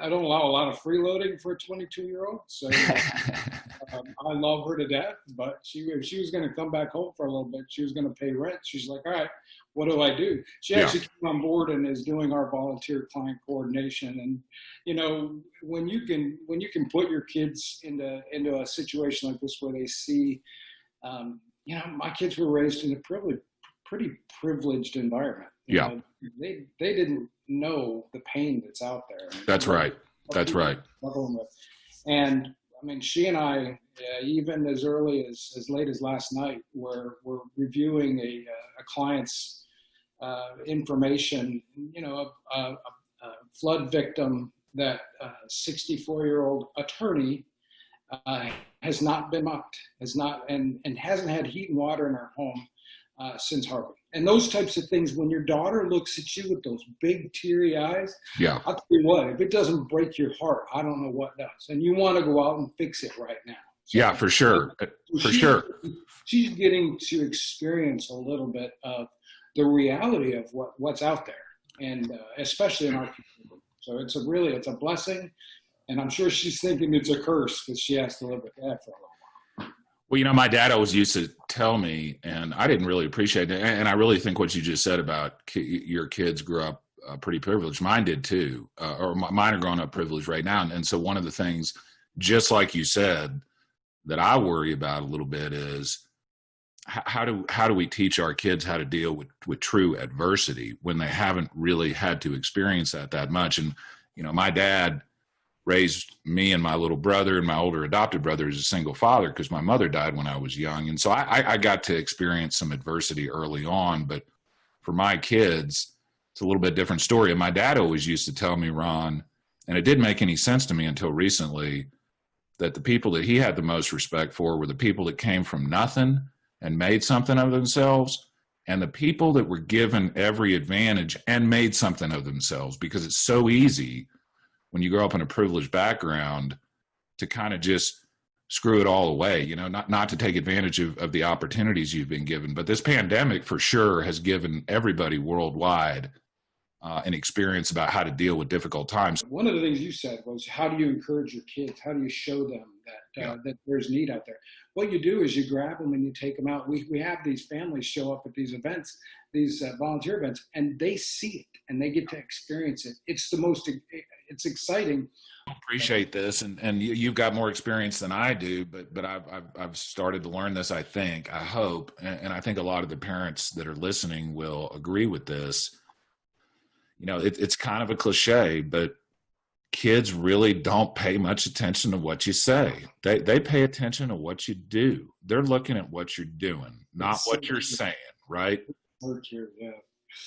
I don't allow a lot of freeloading for a 22-year-old. So I love her to death, but if she was going to come back home for a little bit, she was going to pay rent. She's like, all right, what do I do? She Yeah. actually came on board and is doing our volunteer client coordination. And, when you can put your kids into a situation like this where they see, my kids were raised in a pretty privileged environment. Yeah. They didn't know the pain that's out there. That's right. That's right. And I mean, she and I, even as early as late as last night, were reviewing a client's information. A flood victim that 64-year-old attorney has not been mucked, and hasn't had heat and water in her home since Harvey. And those types of things, when your daughter looks at you with those big teary eyes, Yeah. I'll tell you what, if it doesn't break your heart, I don't know what does. And you want to go out and fix it right now. So, Yeah, for sure. For sure. She's getting to experience a little bit of the reality of what's out there, and especially in our community. So it's a blessing. And I'm sure she's thinking it's a curse because she has to live with that for a little while. Well, my dad always used to tell me, and I didn't really appreciate it. And I really think what you just said about your kids grew up pretty privileged. Mine did too, mine are growing up privileged right now. And so one of the things, just like you said, that I worry about a little bit is how do we teach our kids how to deal with true adversity when they haven't really had to experience that much. And, my dad raised me and my little brother and my older adopted brother as a single father because my mother died when I was young. And so I got to experience some adversity early on, but for my kids, it's a little bit different story. And my dad always used to tell me, Ron, and it didn't make any sense to me until recently, that the people that he had the most respect for were the people that came from nothing and made something of themselves, and the people that were given every advantage and made something of themselves, because it's so easy when you grow up in a privileged background to kind of just screw it all away, not to take advantage of the opportunities you've been given. But this pandemic for sure has given everybody worldwide an experience about how to deal with difficult times. One of the things you said was, how do you encourage your kids? How do you show them that there's need out there? What you do is you grab them and you take them out. We have these families show up at these events, these volunteer events, and they see it and they get to experience it. It's exciting. I appreciate this, and you've got more experience than I do, but I've started to learn this. I hope, and I think a lot of the parents that are listening will agree with this. It's kind of a cliche, but kids really don't pay much attention to what you say. They pay attention to what you do. They're looking at what you're doing, not what you're saying, right?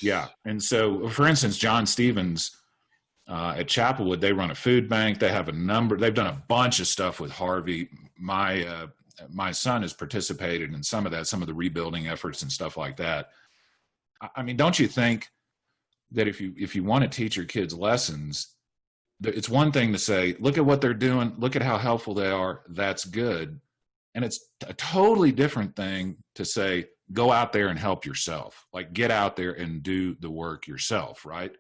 Yeah. And so, for instance, John Stevens at Chapelwood, they run a food bank. They have they've done a bunch of stuff with Harvey. My son has participated in some of the rebuilding efforts and stuff like that. I mean, don't you think that if you want to teach your kids lessons, it's one thing to say, look at what they're doing, look at how helpful they are, that's good. And it's a totally different thing to say, go out there and help yourself. Like, get out there and do the work yourself, right?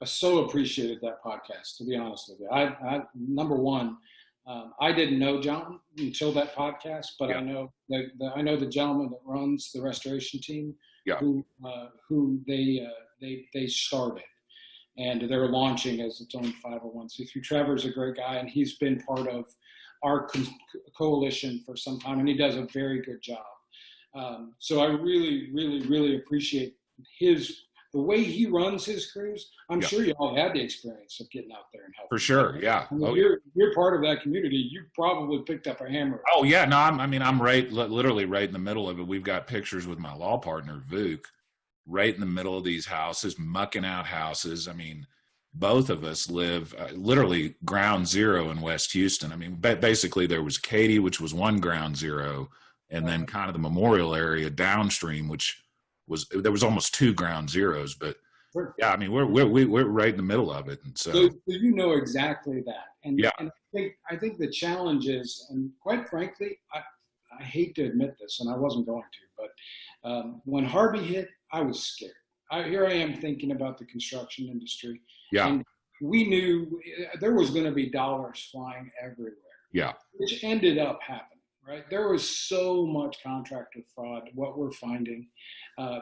I so appreciated that podcast, to be honest with you. I number one, I didn't know John until that podcast, but yeah. I know the gentleman that runs the restoration team, yeah. who they started, and they're launching as its own 501c3. Trevor's a great guy, and he's been part of our coalition for some time, and he does a very good job. So I really, really, really appreciate the way he runs his crews. I'm sure you all had the experience of getting out there and helping. For sure, yeah. I mean, you're part of that community. You probably picked up a hammer. Oh yeah, no, I'm literally right in the middle of it. We've got pictures with my law partner Vuk, right in the middle of these houses, mucking out houses. I mean, both of us live literally ground zero in West Houston. I mean, basically there was Katy, which was one ground zero, and then kind of the Memorial area downstream, there was almost two ground zeros. But yeah, I mean, we're right in the middle of it, and so you know exactly that. And yeah, and I think the challenge is, and quite frankly, I hate to admit this, and I wasn't going to, but when Harvey hit, I was scared. Here I am thinking about the construction industry. Yeah. And we knew there was going to be dollars flying everywhere. Yeah. Which ended up happening, right? There was so much contractor fraud. What we're finding,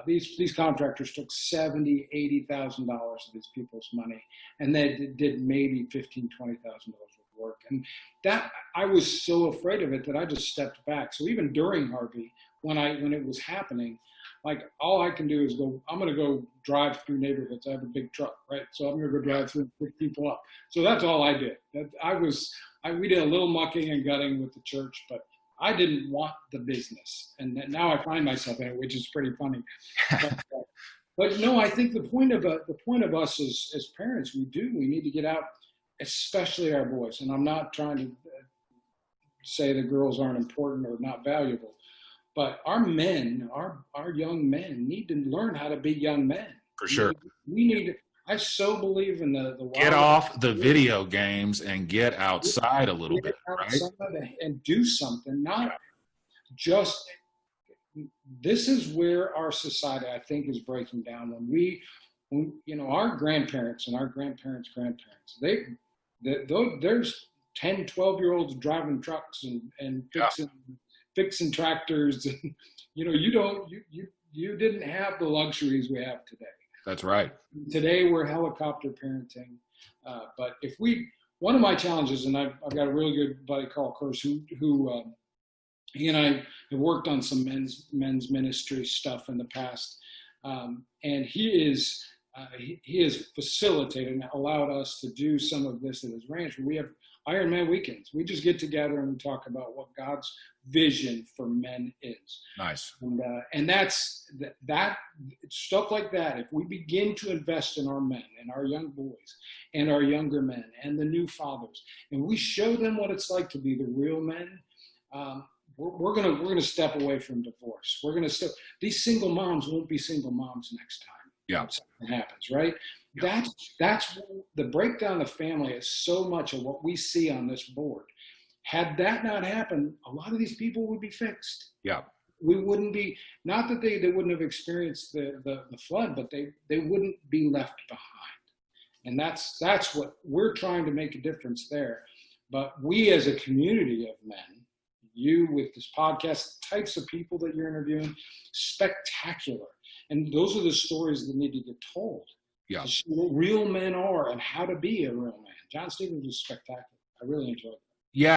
these contractors took $70,000, $80,000 of these people's money, and they did maybe $15,000, $20,000 of work. And that, I was so afraid of it that I just stepped back. So even during Harvey, when it was happening, like all I can do is I'm going to go drive through neighborhoods. I have a big truck, right? So I'm going to go drive through and pick people up. So that's all I did. We did a little mucking and gutting with the church, but I didn't want the business. And now I find myself in it, which is pretty funny. But no, I think the point of us as parents, we need to get out, especially our boys. And I'm not trying to say the girls aren't important or not valuable. But our men, our young men need to learn how to be young men. For sure. I so believe in the get off the video games and get outside a little bit, right? And do something, not just, this is where our society, I think, is breaking down. When our grandparents and our grandparents' grandparents, there's 10, 12-year-olds driving trucks and fixing tractors, and you didn't have the luxuries we have today. That's right. Today we're helicopter parenting, but one of my challenges, and I've got a really good buddy, Carl Kurz, who he and I have worked on some men's ministry stuff in the past, and he has facilitated and allowed us to do some of this at his ranch. We have Ironman weekends. We just get together and we talk about what God's vision for men is. Nice. And that's that stuff like that. If we begin to invest in our men and our young boys and our younger men and the new fathers, and we show them what it's like to be the real men, we're gonna step away from divorce. These single moms won't be single moms next time. Yeah. Something happens, right? Yeah. That's the breakdown of family is so much of what we see on this board. Had that not happened, a lot of these people would be fixed. Yeah. We wouldn't be, not that they wouldn't have experienced the flood, but they wouldn't be left behind. And that's what we're trying to make a difference there. But we as a community of men, you with this podcast, the types of people that you're interviewing, spectacular. And those are the stories that need to get told. Yeah. To show what real men are and how to be a real man. John Stevens was spectacular. I really enjoyed it. Yeah.